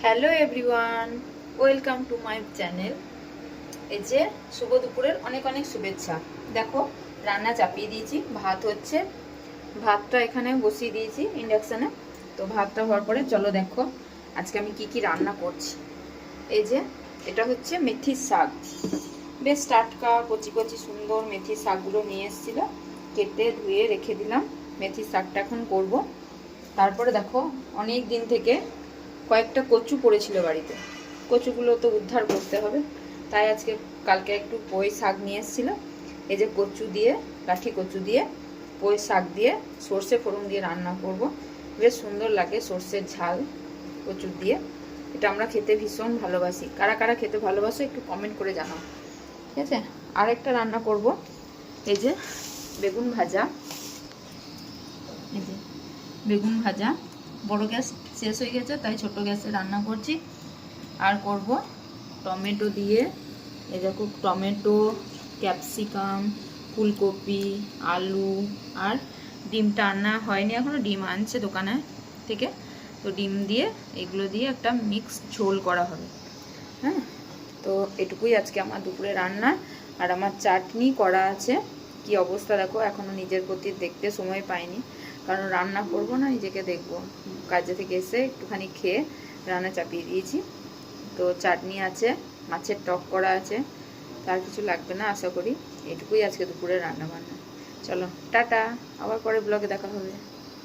Hello everyone, welcome to my channel. এই যে শুভ দুপুরের অনেক অনেক শুভেচ্ছা। দেখো রান্না চাপিয়ে দিয়েছি, ভাত হচ্ছে। ভাতটা এখানে বসিয়ে দিয়েছি ইন্ডাকশানে। তো ভাতটা হওয়ার পরে চলো দেখো আজকে আমি কি কি রান্না করছি। এই যে এটা হচ্ছে মেথির শাক, বেশ টাটকা কচি কচি সুন্দর মেথির শাকগুলো নিয়ে এসেছিল, কেটে ধুয়ে রেখে দিলাম। মেথির শাকটা এখন করব। তারপরে দেখো অনেক দিন থেকে কয়েকটা কচু পড়েছিল বাড়িতে, কচুগুলো তো উদ্ধার করতে হবে, তাই আজকে কালকে একটু পুঁই শাক নিয়ে এসেছিল। এই যে কচু দিয়ে, লাঠি কচু দিয়ে পুঁই শাক দিয়ে সর্ষে ফোড়ন দিয়ে রান্না করব। বেশ সুন্দর লাগে সর্ষের ঝাল কচু দিয়ে। এটা আমরা খেতে ভীষণ ভালোবাসি। কারা কারা খেতে ভালোবাসো একটু কমেন্ট করে জানাও, ঠিক আছে। আরেকটা রান্না করব, এই যে বেগুন ভাজা। এই যে বেগুন ভাজা, বড় গ্যাস শেষ হয়ে গেছে তাই ছোট গ্যাসে রান্না করছি। আর করব টমেটো দিয়ে, এই দেখো টমেটো, ক্যাপসিকাম, ফুলকপি, আলু আর ডিমটা আনা হয়নি এখনো, ডিম আনছে দোকানে থেকে। তো ডিম দিয়ে এগুলো দিয়ে একটা মিক্স ঝোল করা হবে। হ্যাঁ, তো এটুকুই আজকে আমার দুপুরে রান্না। আর আমার চাটনি করা আছে। কি অবস্থা দেখো, এখনো নিজের প্রতি দেখতে সময় পাইনি, কারণ রান্না করব না, নিজেকে দেখবো। কাজে থেকে এসে একটুখানি খেয়ে রান্না চাপিয়ে দিয়েছি। তো চাটনি আছে, মাছের টক করা আছে, তার কিছু লাগবে না আশা করি। এটুকুই আজকে দুপুরে রান্না বান্না। চলো টাটা, আবার পরে ব্লগে দেখা হবে।